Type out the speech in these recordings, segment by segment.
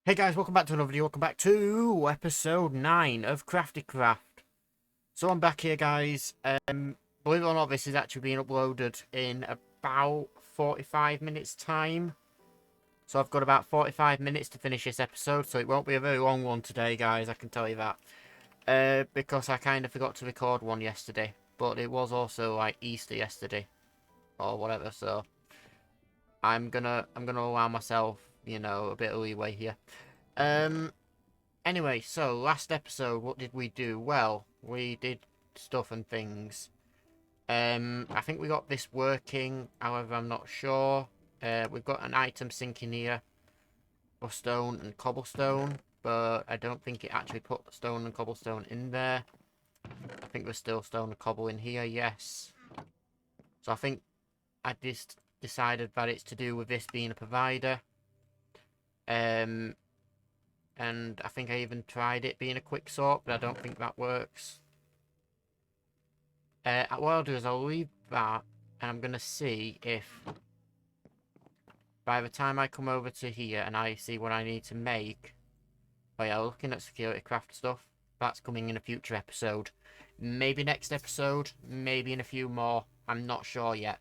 Hey guys, welcome back to another video. Welcome back to episode 9 of Crafty Craft. So I'm back here, guys. Believe it or not, this is actually being uploaded in about 45 minutes time. So I've got about 45 minutes to finish this episode, so it won't be a very long one today, guys, I can tell you that. Because I kind of forgot to record one yesterday. But it was also like Easter yesterday. Or whatever, so I'm gonna allow myself, you know, a bit of leeway here. Anyway, so last episode, what did we do? Well, we did stuff and things. I think we got this working, however, I'm not sure. We've got an item sink in here for stone and cobblestone, but I don't think it actually put stone and cobblestone in there. I think there's still stone and cobble in here, yes. So I think I just decided that it's to do with this being a provider. And I think I even tried it being a quick sort, but I don't think that works. What I'll do is I'll leave that, and I'm going to see if by the time I come over to here and I see what I need to make. Oh yeah, looking at security craft stuff, that's coming in a future episode. Maybe next episode, maybe in a few more, I'm not sure yet.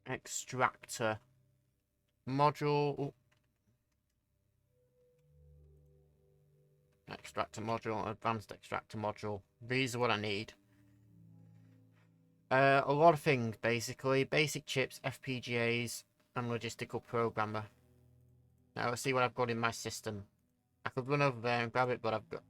Extractor module. Extractor module, advanced extractor module. These are what I need. A lot of things, basically. Basic chips, FPGAs, and logistical programmer. Now, let's see what I've got in my system. I could run over there and grab it, but I've got...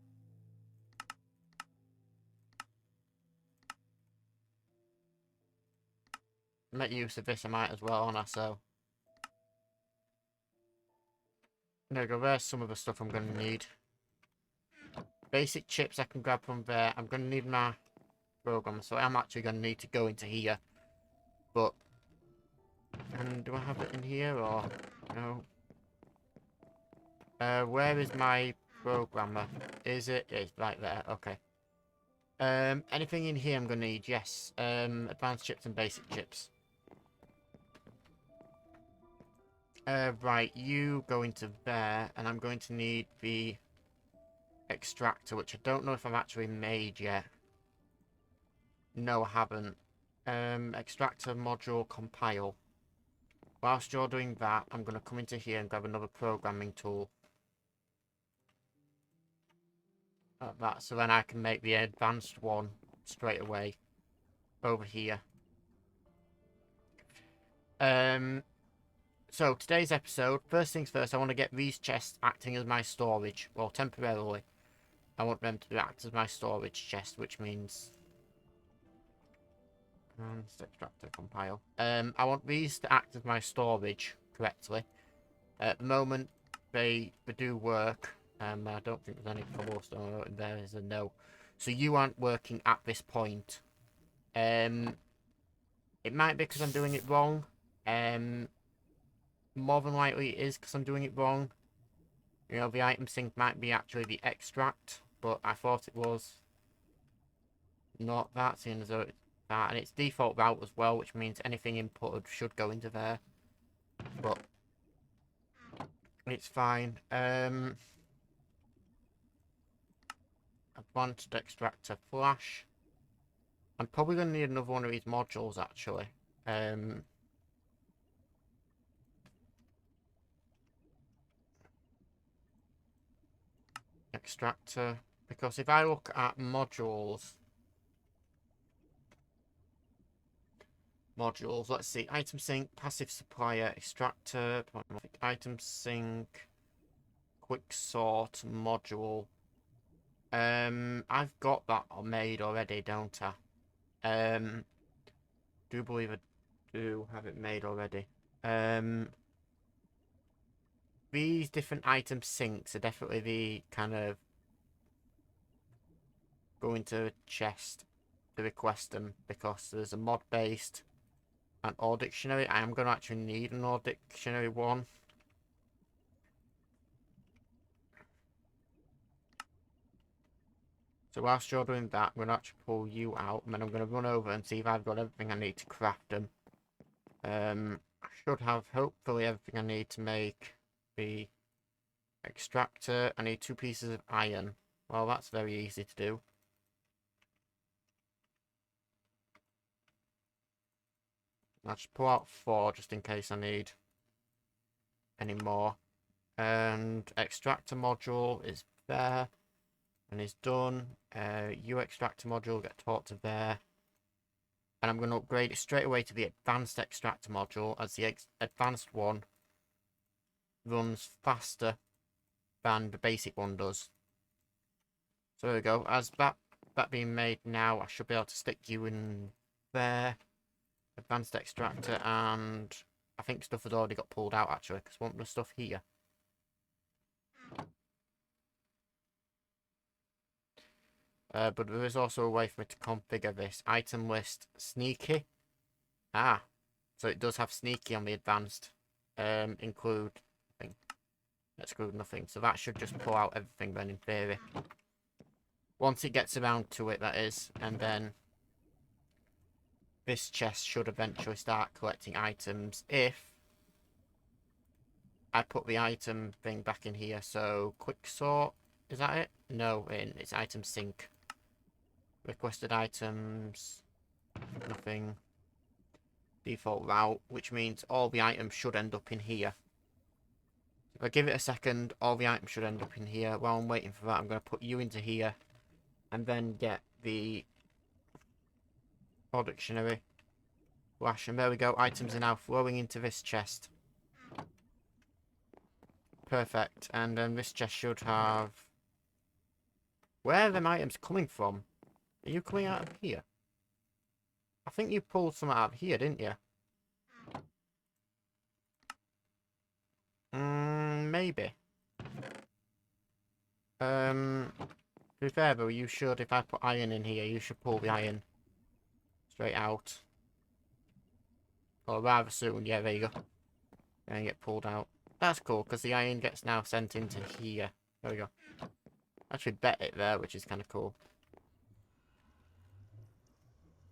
Make use of this, I might as well, aren't I? So... There we go, there's some of the stuff I'm going to need. Basic chips I can grab from there. I'm going to need my programmer, so I'm actually going to need to go into here. But... And do I have it in here, or... No. Where is my programmer? Is it? It's right there, okay. Anything in here I'm going to need? Yes. Advanced chips and basic chips. Right, you go into there, and I'm going to need the extractor, which I don't know if I've actually made yet. No, I haven't. Extractor module compile. Whilst you're doing that, I'm going to come into here and grab another programming tool. Like that, so then I can make the advanced one straight away over here. So today's episode, first things first, I want to get these chests acting as my storage. Well, temporarily. I want them to act as my storage chest, which means... extractor compile. I want these to act as my storage correctly. At the moment, they do work. I don't think there's any cobblestone. There is a no. So you aren't working at this point. It might be because I'm doing it wrong. More than likely it is because I'm doing it wrong. You know, the item sync might be actually the extract, but I thought it was not that, seeing as though it's that, and it's default route as well, which means anything inputted should go into there. But it's fine. Advanced extractor flash. I'm probably going to need another one of these modules, actually. Extractor. Because if I look at modules, let's see. Item sync, passive supplier, extractor, item sync, quick sort, module. I've got that made already, don't I? Do believe I do have it made already. These different item syncs are definitely the kind of go into a chest to request them, because there's a mod based and or dictionary. I am going to actually need an or dictionary one. So whilst you're doing that, I'm going to actually pull you out, and then I'm going to run over and see if I've got everything I need to craft them. I should have, hopefully, everything I need to make the extractor. I need 2 pieces of iron. Well, that's very easy to do. I'll just pull out 4 just in case I need any more. And extractor module is there and is done. U extractor module, get taught to there. And I'm going to upgrade it straight away to the advanced extractor module, as the advanced one runs faster than the basic one does. So there we go. As that being made now, I should be able to stick you in there. Advanced extractor, and I think stuff has already got pulled out actually, because I want the stuff here. But there is also a way for me to configure this. Item list sneaky. Ah, so it does have sneaky on the advanced. Include nothing. Exclude nothing. So that should just pull out everything then in theory. Once it gets around to it, that is. And then this chest should eventually start collecting items if I put the item thing back in here. So quick sort, is that it? No, it's item sync. Requested items, nothing. Default route, which means all the items should end up in here. If I give it a second, all the items should end up in here. While I'm waiting for that, I'm going to put you into here and then get the dictionary flash. And there we go, items are now flowing into this chest. Perfect. And then this chest should have... Where are them items coming from? Are you coming out of here? I think you pulled some out of here, didn't you? Maybe. To be fair though, you should, if I put iron in here, you should pull the iron straight out. Or rather soon, yeah, there you go. And get pulled out. That's cool, because the iron gets now sent into here. There we go. Actually bet it there, which is kind of cool.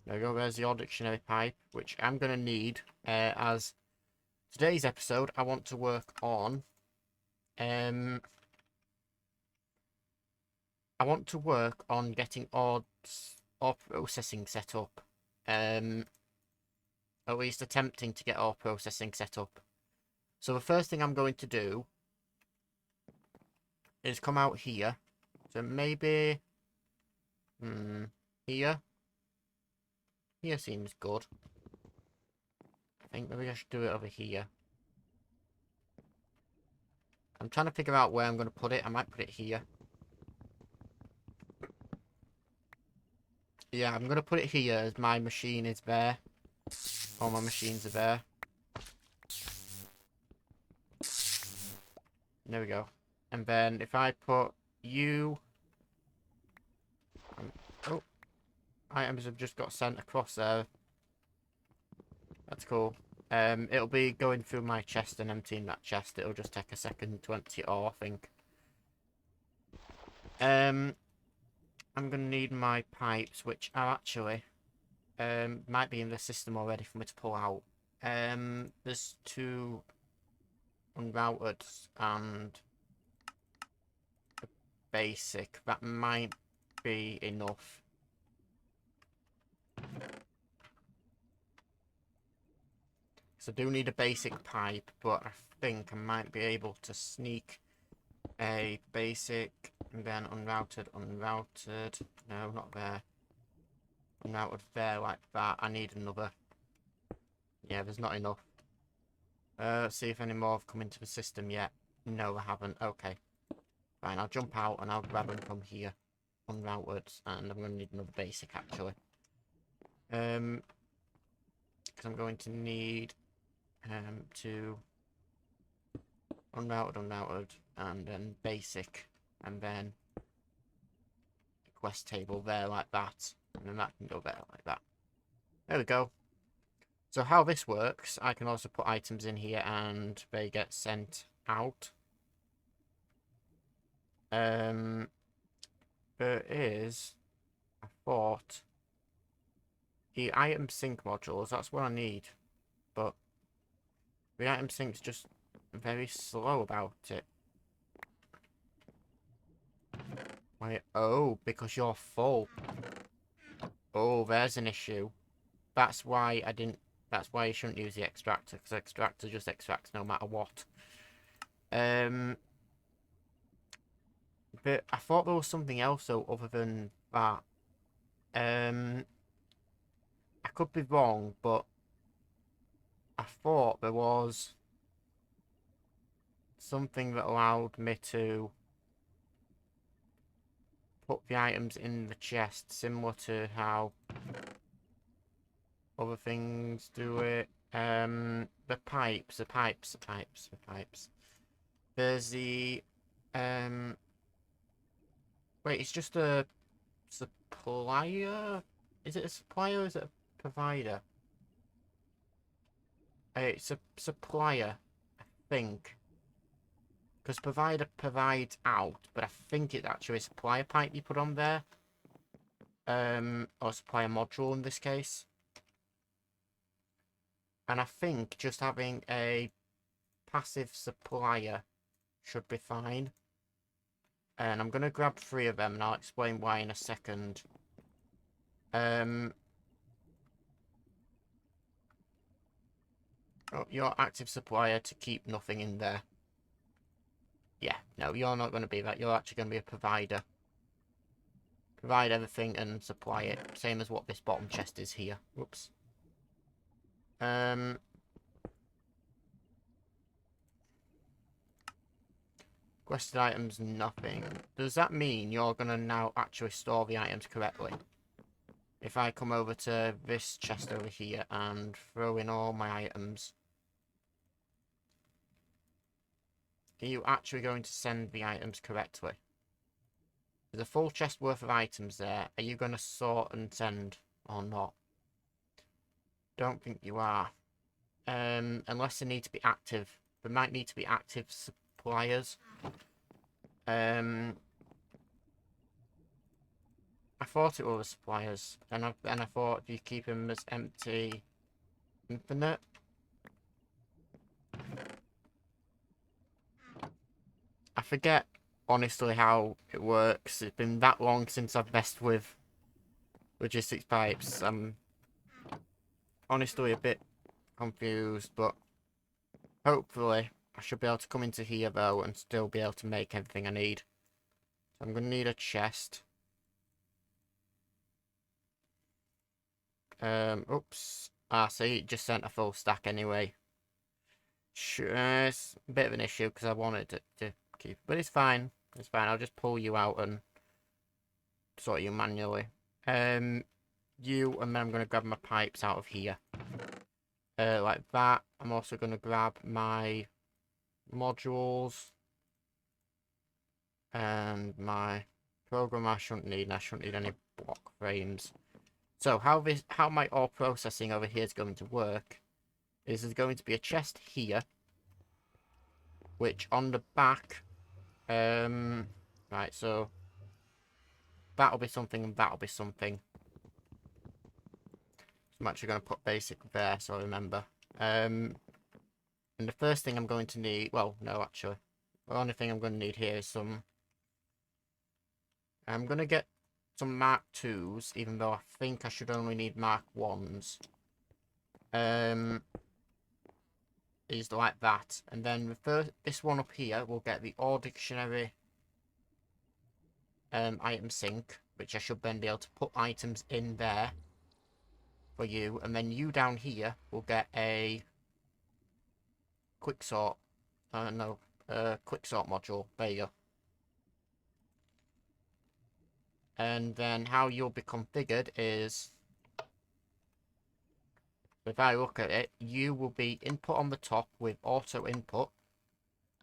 There we go, there's the dictionary pipe, which I'm going to need, as today's episode, I want to work on, I want to work on getting ore processing set up. At least attempting to get ore processing set up. So the first thing I'm going to do is come out here. So maybe, here. Here seems good. I think maybe I should do it over here. I'm trying to figure out where I'm going to put it. I might put it here. Yeah, I'm going to put it here as my machine is there. All my machines are there. There we go. And then if I put you... oh. Items have just got sent across there. That's cool. It'll be going through my chest and emptying that chest. It'll just take a second to empty it all, I think. I'm going to need my pipes, which are actually... might be in the system already for me to pull out. There's 2 unrouted and a basic. That might be enough. So I do need a basic pipe, but I think I might be able to sneak a basic and then unrouted. No, not there. Unrouted there like that. I need another. Yeah, there's not enough. Let's see if any more have come into the system yet. No, I haven't. Okay. Fine, I'll jump out and I'll grab them from here. Unrouted, and I'm going to need another basic actually. Because I'm going to need to unrouted, and then basic, and then a quest table there like that, and then that can go there like that. There we go. So how this works, I can also put items in here and they get sent out. There is, I thought, the item sync modules. That's what I need. But the item sync's just very slow about it. Wait, oh, because you're full. Oh, there's an issue. That's why I didn't... That's why you shouldn't use the extractor, because extractor just extracts no matter what. But I thought there was something else, though, other than that. I could be wrong, but I thought there was something that allowed me to put the items in the chest, similar to how other things do it. The pipes. There's the, wait, it's just a supplier? Is it a supplier or is it a provider? It's a supplier, I think. Because provider provides out, but I think it's actually a supplier pipe you put on there. Or supplier module in this case. And I think just having a passive supplier should be fine. And I'm going to grab 3 of them and I'll explain why in a second. Oh, your active supplier to keep nothing in there. Yeah, no, you're not going to be that. You're actually going to be a provider. Provide everything and supply it. Same as what this bottom chest is here. Whoops. Requested items, nothing. Does that mean you're going to now actually store the items correctly? If I come over to this chest over here and throw in all my items, are you actually going to send the items correctly? There's a full chest worth of items there. Are you going to sort and send or not? Don't think you are. Unless they need to be active. There might need to be active suppliers. I thought it were the suppliers, and I thought if you keep them as empty, infinite. I forget honestly how it works. It's been that long since I've messed with logistics pipes. I'm honestly a bit confused, but hopefully I should be able to come into here though and still be able to make everything I need. So I'm gonna need a chest. Oops. See, it just sent a full stack anyway. Sure, it's a bit of an issue because I wanted it to keep, but it's fine. It's fine. I'll just pull you out and sort you manually. And then I'm gonna grab my pipes out of here. Like that. I'm also gonna grab my modules and my program. I shouldn't need any block frames. So how my ore processing over here is going to work is there's going to be a chest here, which on the back, right, so that'll be something and that'll be something. So I'm actually going to put basic there so I remember. And the first thing I'm going to need, well, no, actually, the only thing I'm going to need here is some, I'm going to get some Mark 2s, even though I think I should only need Mark 1s. Is like that. And then this one up here will get the Ore Dictionary item sync, which I should then be able to put items in there for you. And then you down here will get a quick sort. Quick sort module. There you go. And then how you'll be configured is, if I look at it, you will be input on the top with auto input.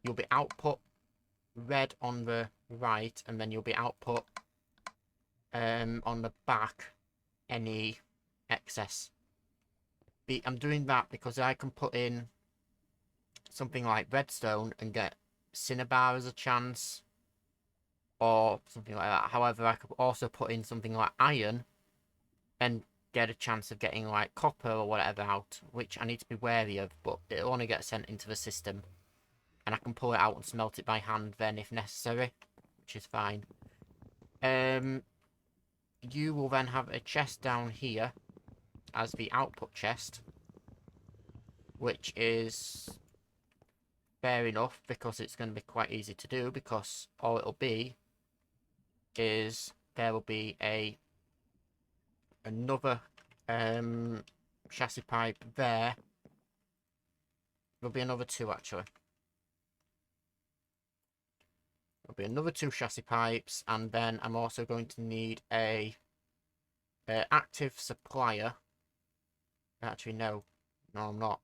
You'll be output red on the right, and then you'll be output on the back any excess. I'm doing that because I can put in something like redstone and get cinnabar as a chance. or something like that. However, I could also put in something like iron and get a chance of getting like copper or whatever out, which I need to be wary of, but it'll only get sent into the system, and I can pull it out and smelt it by hand then if necessary, which is fine. You will then have a chest down here as the output chest, which is fair enough because it's going to be quite easy to do, because all it'll be is there will be another chassis pipe there. There'll be another two actually. There'll be another two chassis pipes, and then I'm also going to need a active supplier. Actually, no, I'm not.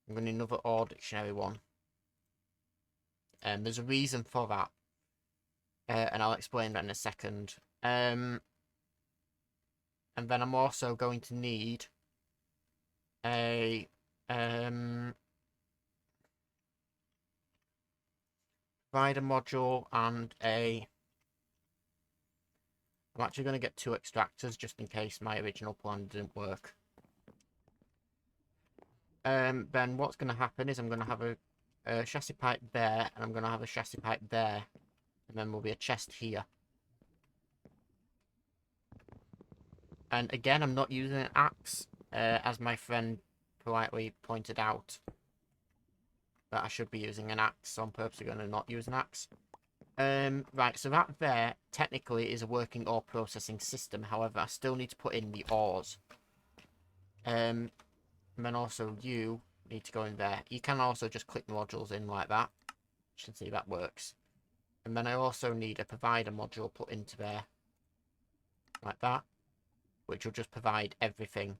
I'm going to need another ore dictionary one. There's a reason for that, and I'll explain that in a second. And then I'm also going to need a provider module and I'm actually going to get two extractors just in case my original plan didn't work. Then what's going to happen is I'm going to have a chassis pipe there, and I'm going to have a chassis pipe there, and then there'll be a chest here. And again, I'm not using an axe, as my friend politely pointed out that I should be using an axe, so I'm purposely going to not use an axe. Right, so that there technically is a working ore processing system. However, I still need to put in the ores. And then also you need to go in there. You can also just click modules in like that. You can see that works. And then I also need a provider module put into there, like that, which will just provide everything.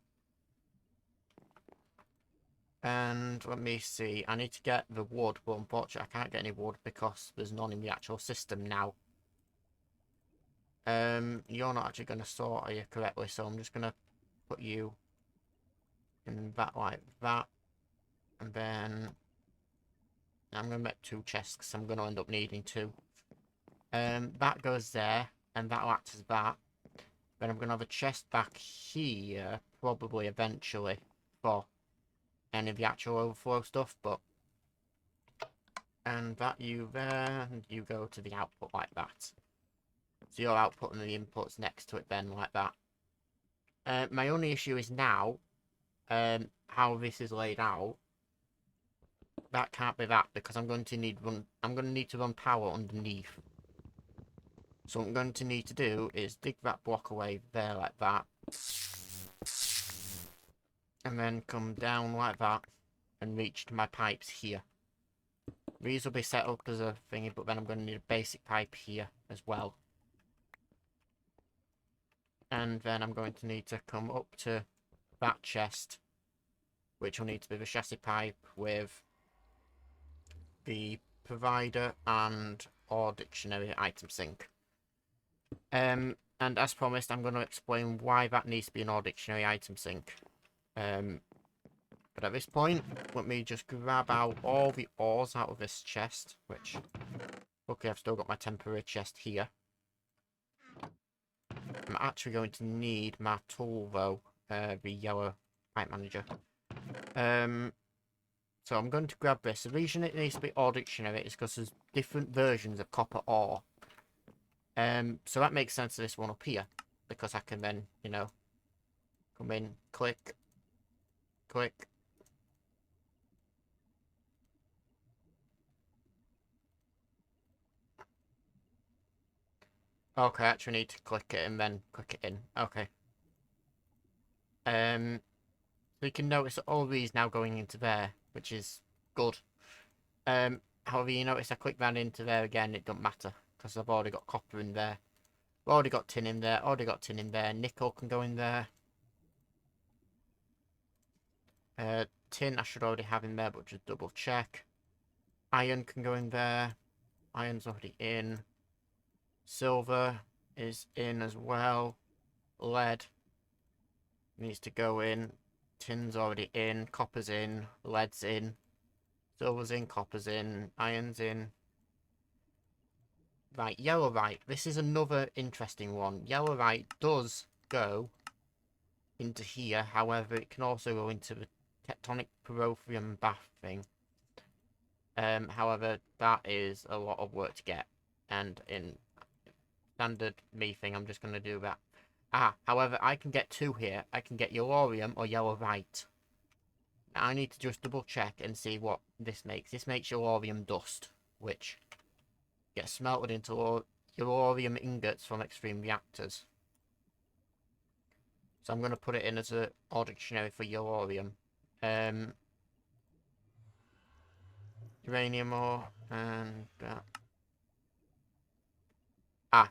And let me see, I need to get the wood, but unfortunately I can't get any wood because there's none in the actual system now. You're not actually going to sort, are you, correctly, so I'm just going to put you in that like that. And then I'm going to make two chests because I'm going to end up needing two. That goes there, and that'll act as that. Then I'm going to have a chest back here, probably eventually, for any of the actual overflow stuff, but... And that you there, and you go to the output like that. So you're outputting the inputs next to it then, like that. My only issue is now, how this is laid out. That can't be that, because I'm going to need to run power underneath. So what I'm going to need to do is dig that block away there like that. And then come down like that and reach to my pipes here. These will be set up as a thingy, but then I'm going to need a basic pipe here as well. And then I'm going to need to come up to that chest, which will need to be the chassis pipe with the provider and or dictionary item sync. And as promised, I'm going to explain why that needs to be an or dictionary item sync. But at this point, let me just grab out all the ores out of this chest, which, okay, I've still got my temporary chest here. I'm actually going to need my tool, though, the yellow pipe manager. So I'm going to grab this. The reason it needs to be or dictionary is because there's different versions of copper ore. So that makes sense to this one up here, because I can then, you know, come in, click, click. Okay, I actually need to click it and then click it in. Okay. So you can notice that all these now going into there, which is good. However, you notice I click that into there again, it don't matter, because I've already got copper in there. I've already got tin in there, already got tin in there. Nickel can go in there. Tin I should already have in there, but just double check. Iron can go in there. Iron's already in. Silver is in as well. Lead needs to go in. Tin's already in. Copper's in. Lead's in. Silver's in. Copper's in. Iron's in. Right, yellowite. This is another interesting one. Yellowite does go into here. However, it can also go into the tectonic porphyrium bath thing. However, that is a lot of work to get. And in standard me thing, I'm just going to do that. However, I can get two here. I can get yellorium or yellowite. Now, I need to just double check and see what this makes. This makes yellorium dust, which gets smelted into yellorium ingots from extreme reactors. So I'm going to put it in as an dictionary for yellorium. Uranium ore and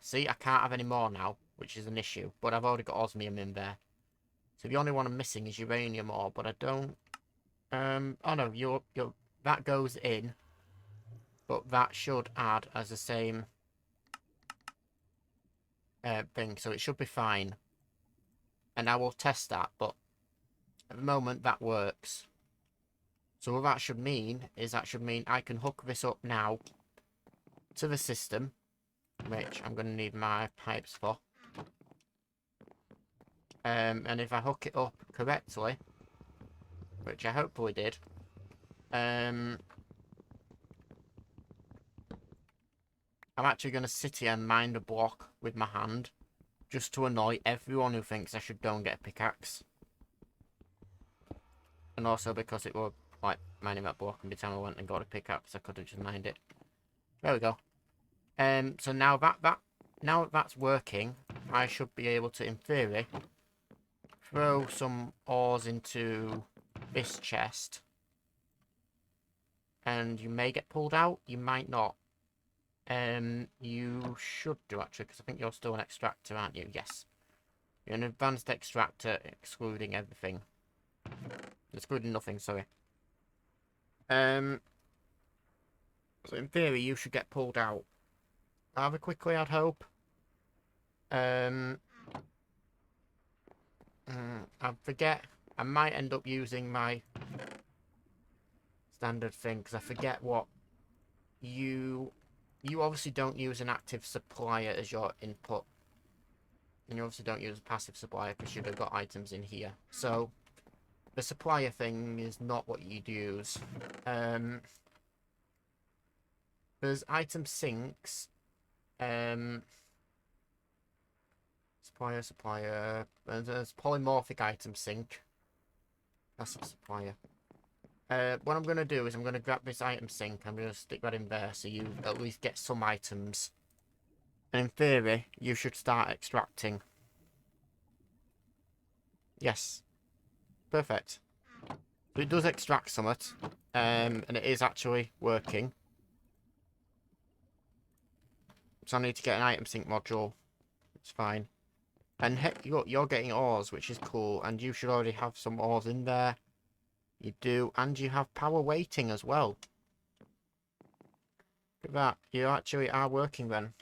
see, I can't have any more now, which is an issue. But I've already got osmium in there. So the only one I'm missing is uranium ore, but I don't. Oh no, that goes in, but that should add as the same thing, so it should be fine. And I will test that, but at the moment that works. So what that should mean is I can hook this up now to the system, which I'm going to need my pipes for. And if I hook it up correctly, which I hopefully did, I'm actually going to sit here and mine a block with my hand, just to annoy everyone who thinks I should go and get a pickaxe. And also because it was like mining that block, and by the time I went and got a pickaxe, I could have just mined it. There we go. So now that that's working, I should be able to, in theory, throw some ores into this chest. And you may get pulled out, you might not. You should do, actually, because I think you're still an extractor, aren't you? Yes. You're an advanced extractor, excluding everything. Excluding nothing, sorry. So in theory, you should get pulled out rather quickly, I'd hope. I forget. I might end up using my standard thing, because I forget what you obviously don't use an active supplier as your input. And you obviously don't use a passive supplier because you'd have got items in here. So the supplier thing is not what you'd use. There's item sinks. Supplier. There's polymorphic item sink. That's a supplier. What I'm going to do is I'm going to grab this item sink. I'm going to stick that in there so you at least get some items. And in theory, you should start extracting. Yes. Perfect. So it does extract something. And it is actually working. So I need to get an item sink module. It's fine. And heck, you're getting ores, which is cool. And you should already have some ores in there. You do. And you have power waiting as well. Look at that. You actually are working then.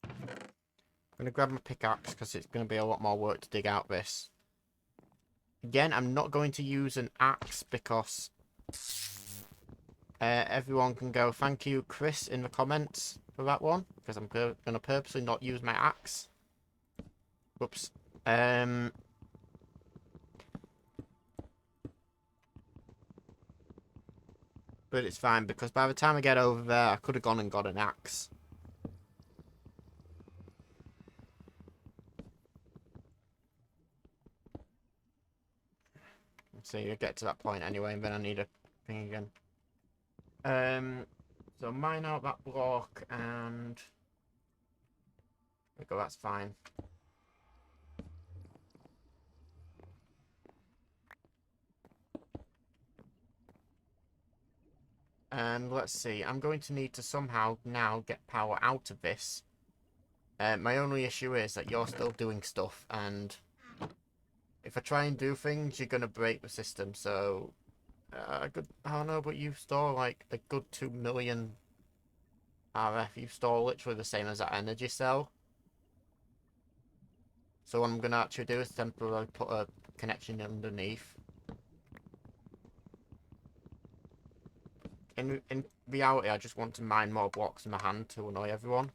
I'm going to grab my pickaxe because it's going to be a lot more work to dig out this. Again, I'm not going to use an axe because everyone can go thank you, Chris, in the comments for that one. Because I'm going to purposely not use my axe. Whoops. But it's fine because by the time I get over there, I could have gone and got an axe. So you get to that point anyway, and then I need a thing again. So mine out that block, and there we go, that's fine. And let's see, I'm going to need to somehow now get power out of this. My only issue is that you're still doing stuff, and if I try and do things, you're going to break the system, so... I don't know, but you store like a good 2 million RF. You store literally the same as that energy cell. So what I'm going to actually do is temporarily put a connection underneath. in reality, I just want to mine more blocks in my hand to annoy everyone.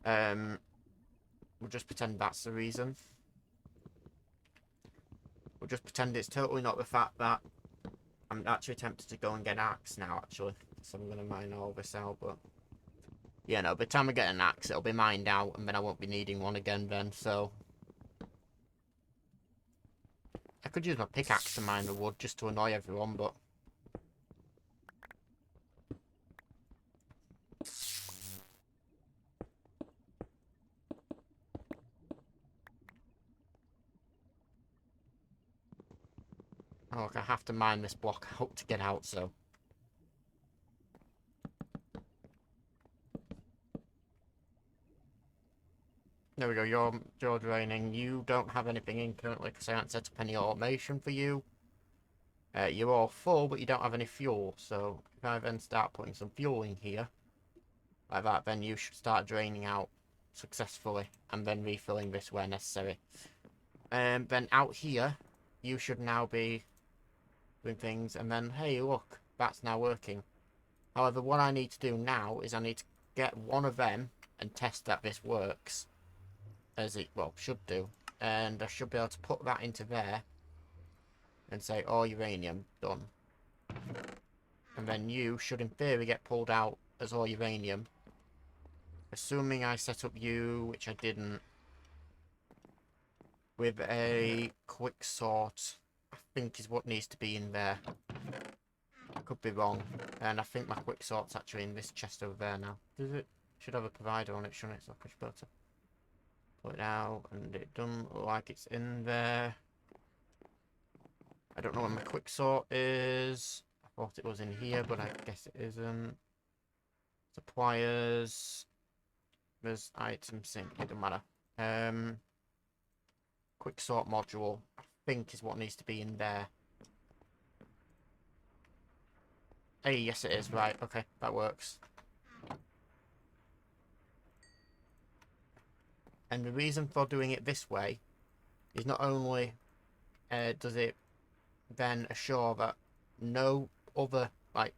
We'll just pretend that's the reason. We'll just pretend it's totally not the fact that I'm actually tempted to go and get an axe now, actually. So I'm going to mine all this out, but... Yeah, no, by the time I get an axe, it'll be mined out, and then I won't be needing one again then, so... I could use my pickaxe to mine the wood just to annoy everyone, but... Oh, look, I have to mine this block out to get out, so... There we go, you're draining. You don't have anything in currently because I haven't set up any automation for you. You're all full, but you don't have any fuel. So if I then start putting some fuel in here, like that, then you should start draining out successfully and then refilling this where necessary. Then out here, you should now be doing things, and then, hey, look, that's now working. However, what I need to do now is I need to get one of them and test that this works. As it, well, should do. And I should be able to put that into there and say, oh, uranium, done. And then you should, in theory, get pulled out as all uranium. Assuming I set up you, which I didn't, with a quick sort, I think is what needs to be in there. I could be wrong. And I think my quick sort's actually in this chest over there now. Does it? Should have a provider on it, shouldn't it? So I should be able to put it out, and it doesn't look like it's in there. I don't know where my quick sort is. I thought it was in here, but I guess it isn't. Suppliers. There's item sync. It doesn't matter. Quick sort module, I think, is what needs to be in there. Hey, yes it is. Right, okay, that works. And the reason for doing it this way is not only does it then assure that no other, like,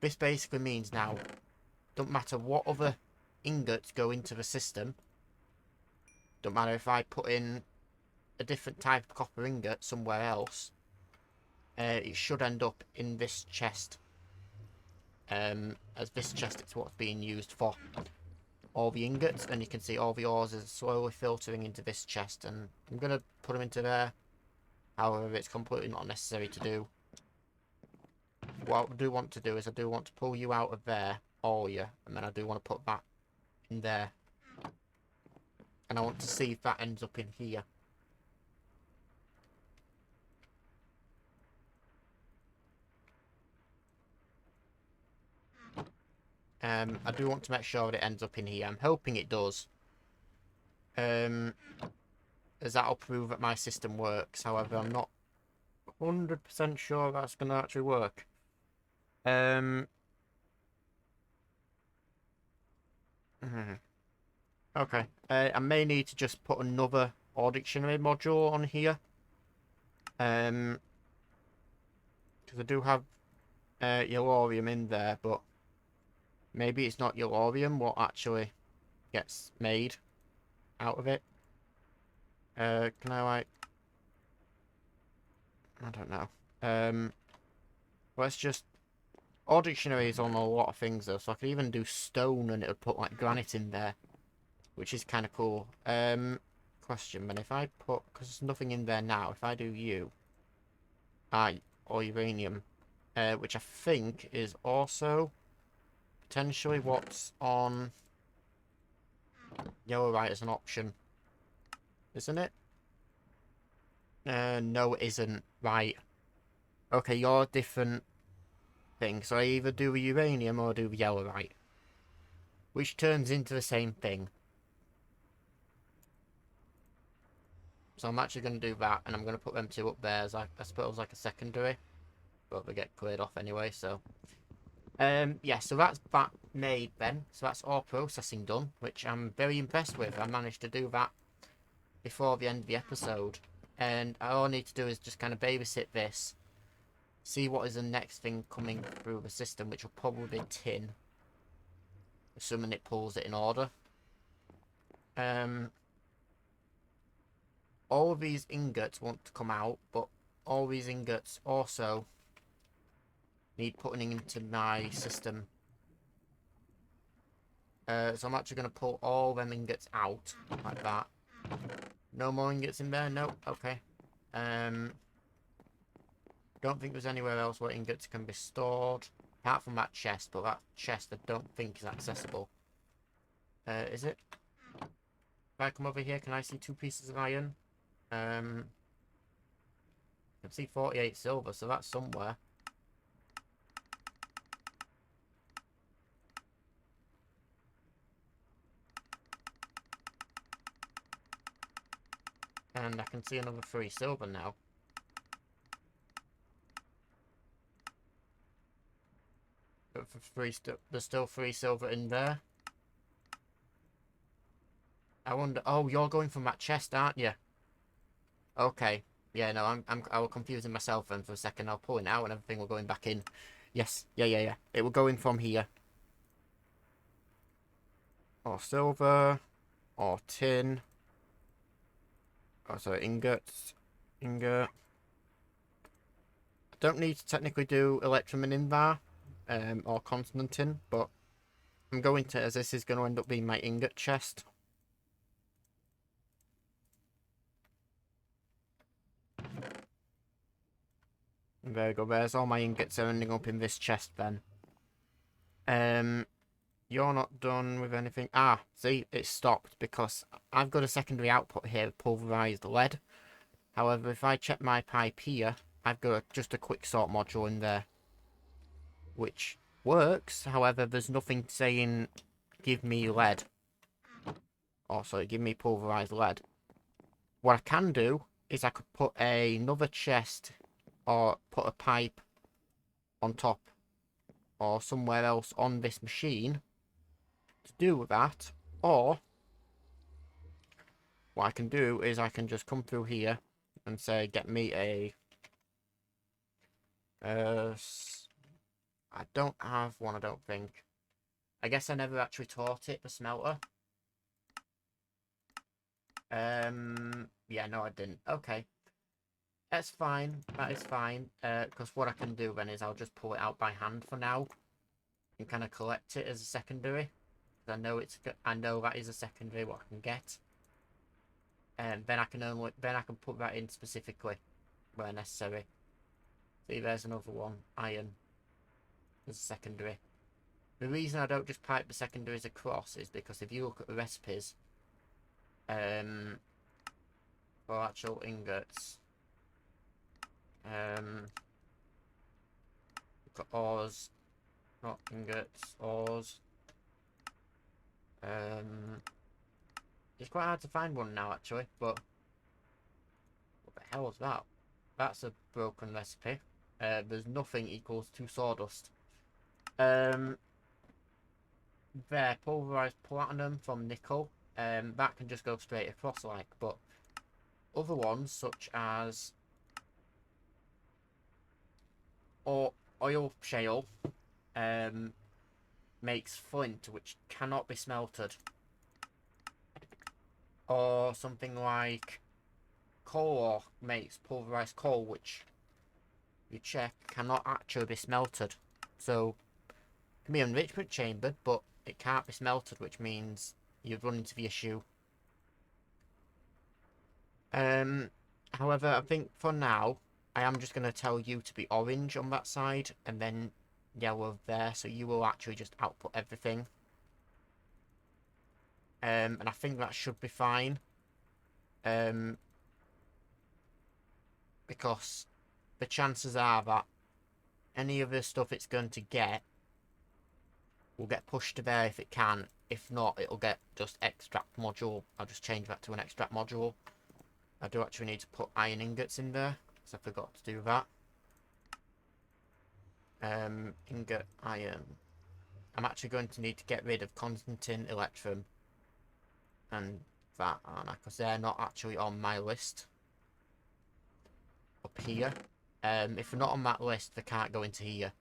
this basically means now, don't matter what other ingots go into the system, don't matter if I put in a different type of copper ingot somewhere else, it should end up in this chest, as this chest is what's being used for all the ingots, and you can see all the ores are slowly filtering into this chest, and I'm going to put them into there. However, it's completely not necessary to do. What I do want to do is I do want to pull you out of there, all you, and then I do want to put that in there. And I want to see if that ends up in here. I do want to make sure that it ends up in here. I'm hoping it does. As that'll prove that my system works. However, I'm not 100% sure that's going to actually work. Okay. I may need to just put another ore dictionary module on here. Because I do have yellorium in there, but maybe it's not yellorium what actually gets made out of it. Can I, like... I don't know. Let's just... Ore dictionary is on a lot of things, though, so I could even do stone and it would put, like, granite in there, which is kind of cool. Question, but if I put... Because there's nothing in there now. If I do you... or uranium, which I think is also potentially what's on Yellowite as an option, isn't it? No, it isn't. Right. Okay, you're a different thing. So I either do the uranium or do the Yellowite, which turns into the same thing. So I'm actually going to do that, and I'm going to put them two up there as, I suppose, like a secondary. But they get cleared off anyway, so... yeah, so that's that made then. So that's all processing done, which I'm very impressed with. I managed to do that before the end of the episode. And all I need to do is just kind of babysit this. see what is the next thing coming through the system, which will probably be tin. Assuming it pulls it in order. All of these ingots want to come out, but all these ingots also need putting into my system. So I'm actually going to pull all them ingots out, like that. No more ingots in there? No? Okay. Don't think there's anywhere else where ingots can be stored. Apart from that chest, but that chest I don't think is accessible. Is it? If I come over here, can I see 2 pieces of iron? I can see 48 silver, so that's somewhere. And I can see another 3 silver now. But for there's still 3 silver in there. I wonder. Oh, you're going from that chest, aren't you? Okay. Yeah, no, I was confusing myself then for a second. I'll pull it out and everything will going back in. Yes. Yeah. It will go in from here. Or silver. Or tin. Oh, sorry, ingots. Ingot. I don't need to technically do electrum and invar. Or constantin, but I'm going to, as this is going to end up being my ingot chest. And there we go, there's all my ingots ending up in this chest then. You're not done with anything. Ah, see, it stopped because I've got a secondary output here, pulverized lead. However, if I check my pipe here, I've got just a quick sort module in there, which works. However, there's nothing saying give me lead. Oh, sorry, give me pulverized lead. What I can do is I could put another chest or put a pipe on top or somewhere else on this machine to do with that. Or what I can do is I can just come through here and say get me a I don't have one, I don't think. I guess I never actually taught it, the smelter. Yeah, no, I didn't. Okay. That's fine. That is fine. Because what I can do then is I'll just pull it out by hand for now. And kind of collect it as a secondary. I know that is a secondary what I can get. And then I can put that in specifically where necessary. See, there's another one. Iron. As a secondary. The reason I don't just pipe the secondaries across is because if you look at the recipes, for actual ingots, we've got ores, not ingots, ores. It's quite hard to find one now actually, but what the hell is that? That's a broken recipe. There's nothing equals to sawdust. There, pulverized platinum from nickel. That can just go straight across like, but other ones such as oil shale makes flint which cannot be smelted. Or something like coal ore makes pulverized coal which you check cannot actually be smelted. So it can be enrichment chambered, but it can't be smelted, which means you've run into the issue. However, I think for now, I am just going to tell you to be orange on that side, and then yellow there, so you will actually just output everything. And I think that should be fine. Because the chances are that any of the stuff it's going to get will get pushed to there if it can. If not, it'll get just extract module. I'll just change that to an extract module. I do actually need to put iron ingots in there, because I forgot to do that. Ingot iron. I'm actually going to need to get rid of constantin, electrum, and that, aren't I? Because they're not actually on my list up here. If they're not on that list, they can't go into here.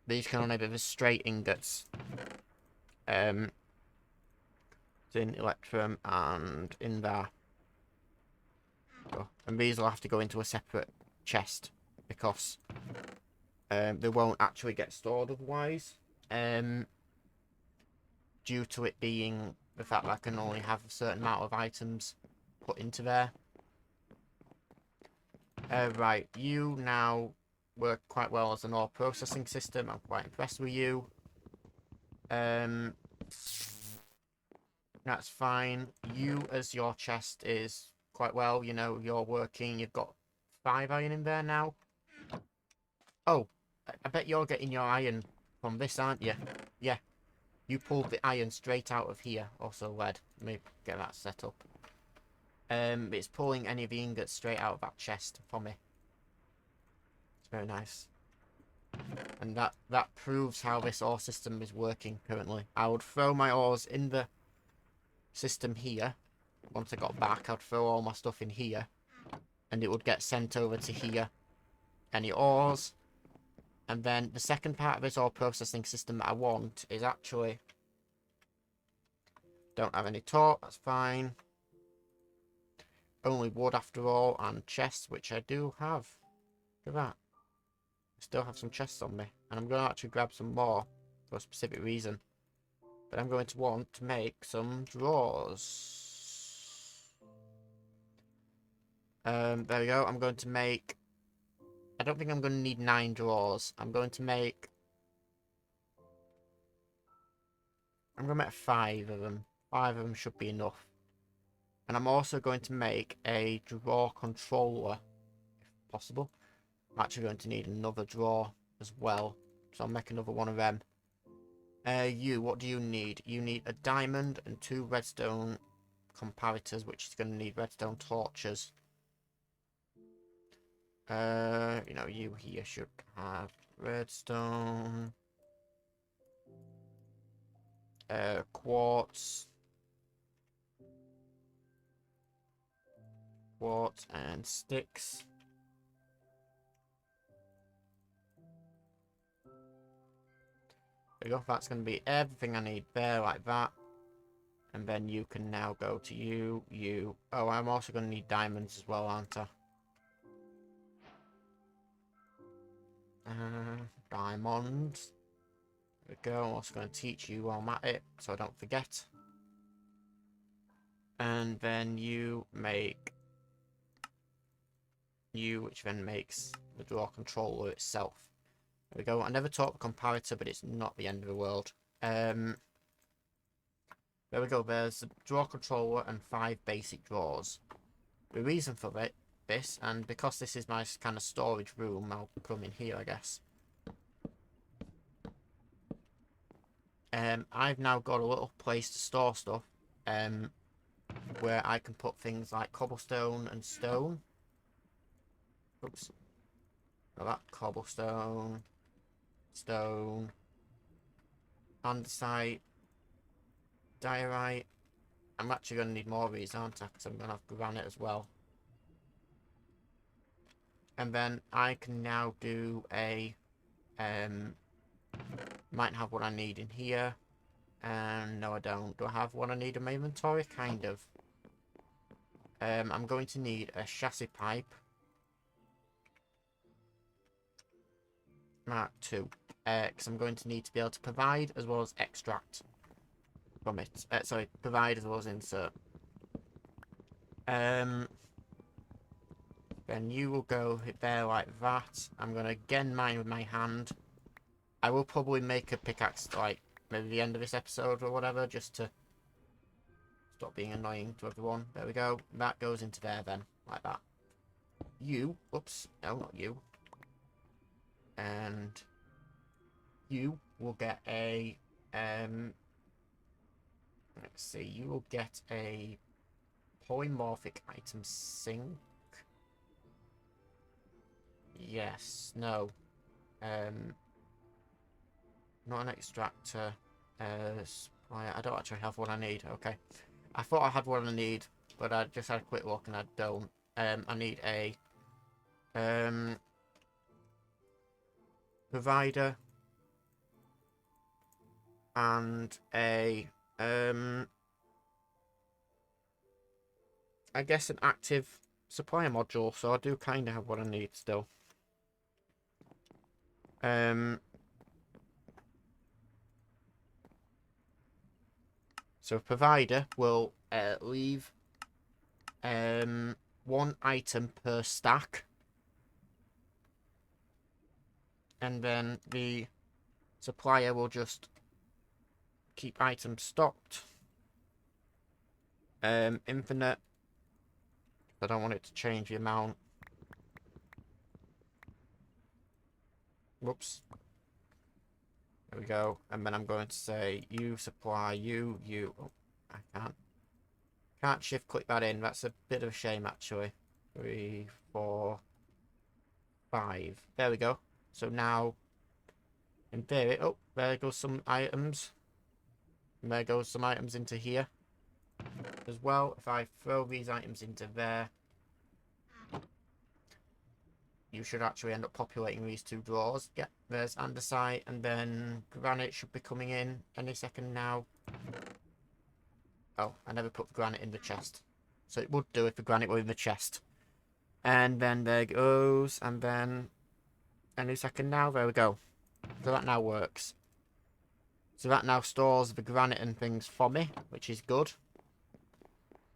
These can only be the straight ingots. In Electrum and in there. And these will have to go into a separate chest because they won't actually get stored otherwise. Due to it being the fact that I can only have a certain amount of items put into there. Right, you now work quite well as an ore processing system. I'm quite impressed with you. That's fine. You as your chest is quite well. You know, you're working. You've got 5 iron in there now. Oh, I bet you're getting your iron from this, aren't you? Yeah. You pulled the iron straight out of here. Also lead. Let me get that set up. It's pulling any of the ingots straight out of that chest for me. It's very nice. And that proves how this ore system is working currently. I would throw my ores in the system here. Once I got back, I'd throw all my stuff in here. And it would get sent over to here. Any ores. And then the second part of this ore processing system that I want is actually... Don't have any torch, that's fine. Only wood after all, and chests, which I do have. Look at that. I still have some chests on me. And I'm going to actually grab some more for a specific reason. But I'm going to want to make some drawers. There we go. I'm going to make... I don't think I'm going to need 9 drawers. I'm going to make 5 of them. 5 of them should be enough. And I'm also going to make a drawer controller, if possible. I'm actually going to need another drawer as well. So I'll make another one of them. What do you need? You need a diamond and 2 redstone comparators, which is going to need redstone torches. You know, you here should have redstone. Quartz. Quartz and sticks. There you go. That's going to be everything I need there, like that. And then you can now go to you. Oh, I'm also going to need diamonds as well, aren't I? Diamonds. There we go. I'm also going to teach you while I'm at it, so I don't forget. And then you make which then makes the drawer controller itself. There we go. I never taught the comparator, but it's not the end of the world. There we go. There's the drawer controller and 5 basic drawers. The reason for this, and because this is my kind of storage room, I'll come in here, I guess. I've now got a little place to store stuff, where I can put things like cobblestone and stone. Oops. Now that cobblestone, stone, andesite, diorite. I'm actually going to need more of these, aren't I? Because I'm going to have granite as well. And then I can now do a... might have what I need in here. And no, I don't. Do I have what I need in my inventory? Kind of. I'm going to need a chassis pipe. Mark 2. Because I'm going to need to be able to provide as well as extract from it. Sorry, provide as well as insert. Then you will go there like that. I'm going to again mine with my hand. I will probably make a pickaxe like maybe the end of this episode or whatever, just to stop being annoying to everyone. There we go. That goes into there then, like that. Oops, no, not you. And you will get a, let's see, you will get a polymorphic item sink. Yes, no. Not an extractor. I don't actually have what I need. Okay. I thought I had what I need, but I just had a quick look and I don't. I need a provider and a I guess an active supplier module, so I do kind of have what I need still. So provider will leave one item per stack, and then the supplier will just keep items stocked. Infinite. I don't want it to change the amount. Whoops. There we go. And then I'm going to say you supply you. Oh, I can't shift click that in. That's a bit of a shame actually. 3, 4, 5. There we go. So now in theory, oh, there goes some items. And there goes some items into here as well. If I throw these items into there, you should actually end up populating these 2 drawers. Yeah, there's andesite, and then granite should be coming in any second now. Oh, I never put the granite in the chest. So it would do if the granite were in the chest. And then there goes, and then any second now, there we go. So that now works. So that now stores the granite and things for me, which is good.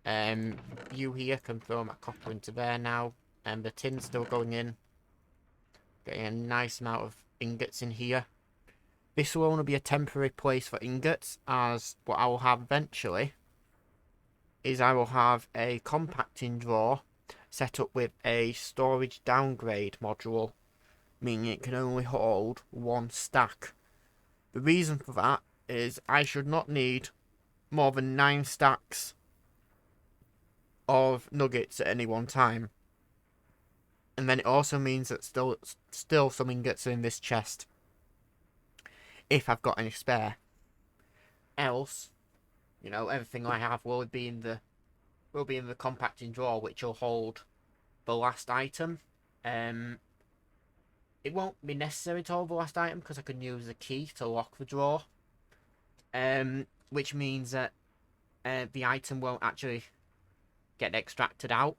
You here can throw my copper into there now, and the tin's still going in. Getting a nice amount of ingots in here. This will only be a temporary place for ingots, as what I will have eventually is I will have a compacting drawer set up with a storage downgrade module, meaning it can only hold 1 stack. The reason for that is I should not need more than 9 stacks of nuggets at any one time. And then it also means that still some ingots are in this chest, if I've got any spare. Else, you know, everything I have will be in the compacting drawer, which will hold the last item. It won't be necessary to hold the last item because I can use the key to lock the drawer. Which means that the item won't actually get extracted out.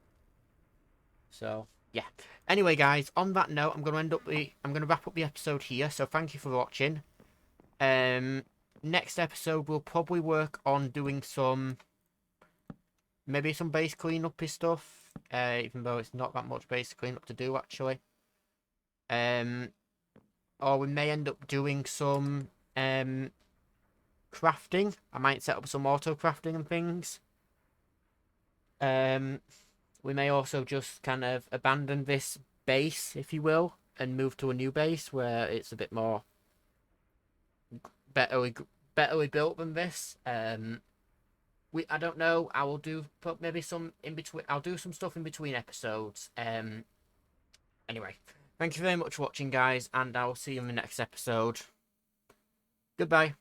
So yeah. Anyway, guys, on that note, I'm gonna wrap up the episode here. So thank you for watching. Next episode we'll probably work on doing maybe some base cleanup stuff. Even though it's not that much base cleanup to do actually. Or we may end up doing some crafting. I might set up some auto crafting and things. We may also just kind of abandon this base, if you will, and move to a new base where it's a bit more betterly built than this. I don't know. I will put maybe some in between. I'll do some stuff in between episodes. Anyway, thank you very much for watching, guys, and I'll see you in the next episode. Goodbye.